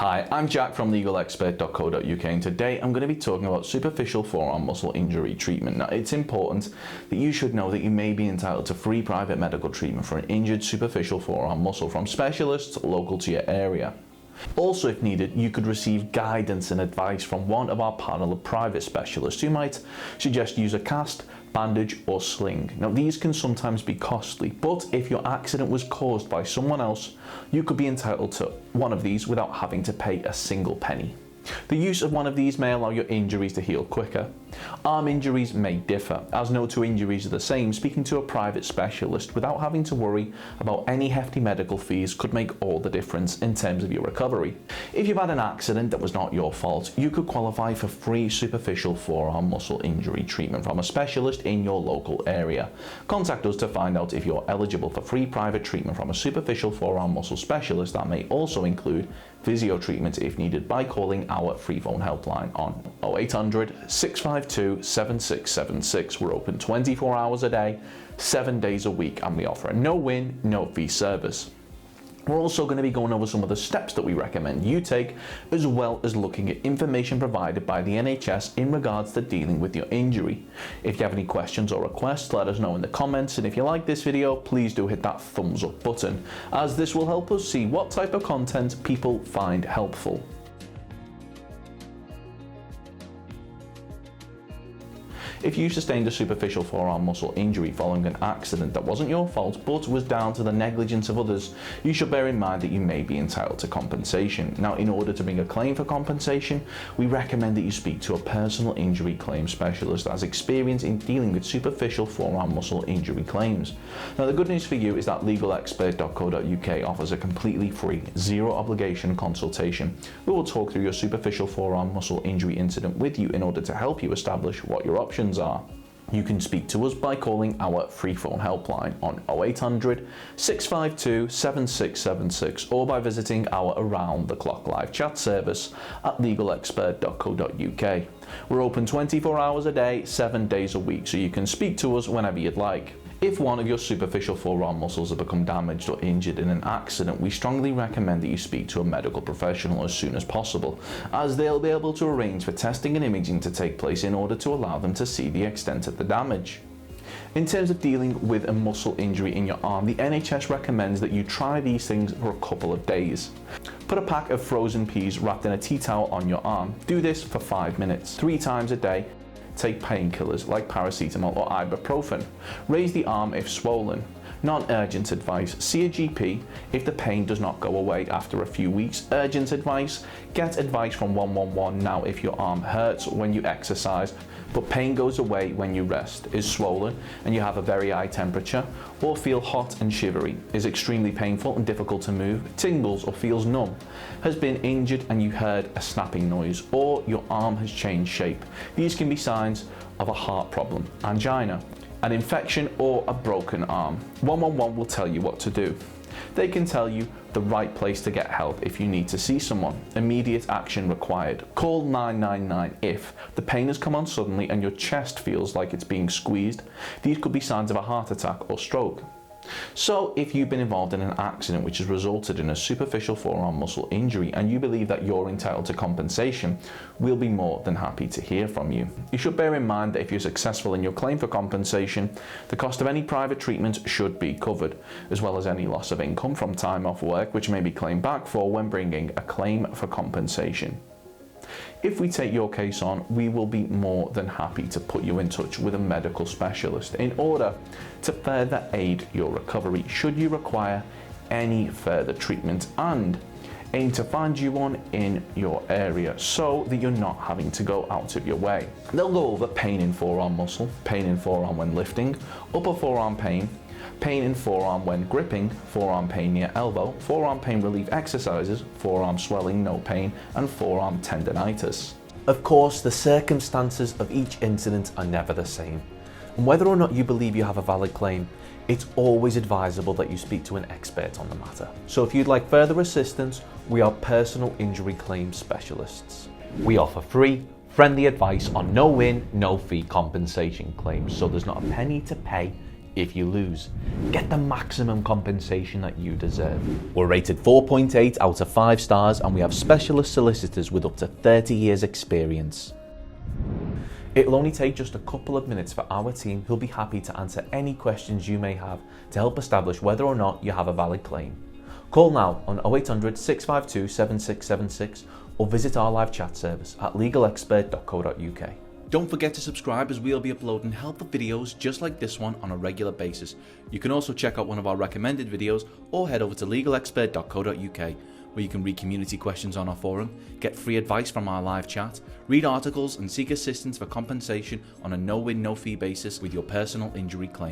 Hi, I'm Jack from legalexpert.co.uk and today I'm going to be talking about superficial forearm muscle injury treatment. Now, it's important that you should know that you may be entitled to free private medical treatment for an injured superficial forearm muscle from specialists local to your area. Also, if needed, you could receive guidance and advice from one of our panel of private specialists who might suggest use a cast, bandage or sling. Now, these can sometimes be costly, but if your accident was caused by someone else, you could be entitled to one of these without having to pay a single penny. The use of one of these may allow your injuries to heal quicker. Arm injuries may differ, as no two injuries are the same. Speaking to a private specialist without having to worry about any hefty medical fees could make all the difference in terms of your recovery. If you've had an accident that was not your fault, you could qualify for free superficial forearm muscle injury treatment from a specialist in your local area. Contact us to find out if you're eligible for free private treatment from a superficial forearm muscle specialist. That may also include physio treatment if needed by calling our free phone helpline on 0800 652 7676. We're open 24 hours a day, 7 days a week, and we offer a no-win, no-fee service. We're also going to be going over some of the steps that we recommend you take, as well as looking at information provided by the NHS in regards to dealing with your injury. If you have any questions or requests, let us know in the comments, and if you like this video, please do hit that thumbs up button, as this will help us see what type of content people find helpful. If you sustained a superficial forearm muscle injury following an accident that wasn't your fault but was down to the negligence of others, you should bear in mind that you may be entitled to compensation. Now, in order to bring a claim for compensation, we recommend that you speak to a personal injury claim specialist that has experience in dealing with superficial forearm muscle injury claims. Now, the good news for you is that legalexpert.co.uk offers a completely free, zero obligation consultation. We will talk through your superficial forearm muscle injury incident with you in order to help you establish what your options are. You can speak to us by calling our free phone helpline on 0800 652 7676 or by visiting our around the clock live chat service at legalexpert.co.uk. We're open 24 hours a day, 7 days a week, so you can speak to us whenever you'd like. If one of your superficial forearm muscles have become damaged or injured in an accident, we strongly recommend that you speak to a medical professional as soon as possible, as they'll be able to arrange for testing and imaging to take place in order to allow them to see the extent of the damage. In terms of dealing with a muscle injury in your arm, the NHS recommends that you try these things for a couple of days. Put a pack of frozen peas wrapped in a tea towel on your arm. Do this for 5 minutes, 3 times a day. Take painkillers like paracetamol or ibuprofen. Raise the arm if swollen. Non-urgent advice: see a GP if the pain does not go away after a few weeks. Urgent advice: get advice from 111 now if your arm hurts when you exercise, but pain goes away when you rest, is swollen and you have a very high temperature, or feel hot and shivery, is extremely painful and difficult to move, tingles or feels numb, has been injured and you heard a snapping noise, or your arm has changed shape. These can be signs of a heart problem, angina, an infection or a broken arm. 111 will tell you what to do. They can tell you the right place to get help if you need to see someone. Immediate action required. Call 999 if the pain has come on suddenly and your chest feels like it's being squeezed. These could be signs of a heart attack or stroke. So if you've been involved in an accident which has resulted in a superficial forearm muscle injury and you believe that you're entitled to compensation, we'll be more than happy to hear from you. You should bear in mind that if you're successful in your claim for compensation, the cost of any private treatment should be covered, as well as any loss of income from time off work which may be claimed back for when bringing a claim for compensation. If we take your case on, we will be more than happy to put you in touch with a medical specialist in order to further aid your recovery should you require any further treatment, and aim to find you one in your area so that you're not having to go out of your way. They'll go over pain in forearm muscle, pain in forearm when lifting, upper forearm pain, pain in forearm when gripping, forearm pain near elbow, forearm pain relief exercises, forearm swelling, no pain, and forearm tendinitis. Of course, the circumstances of each incident are never the same, and whether or not you believe you have a valid claim, it's always advisable that you speak to an expert on the matter. So if you'd like further assistance, we are personal injury claim specialists. We offer free, friendly advice on no-win, no-fee compensation claims, so there's not a penny to pay If you lose, get the maximum compensation that you deserve. We're rated 4.8 out of 5 stars, and we have specialist solicitors with up to 30 years experience. It'll only take just a couple of minutes for our team, who'll be happy to answer any questions you may have to help establish whether or not you have a valid claim. Call now on 0800 652 7676 or visit our live chat service at legalexpert.co.uk. Don't forget to subscribe, as we'll be uploading helpful videos just like this one on a regular basis. You can also check out one of our recommended videos or head over to legalexpert.co.uk, where you can read community questions on our forum, get free advice from our live chat, read articles and seek assistance for compensation on a no-win, no-fee basis with your personal injury claim.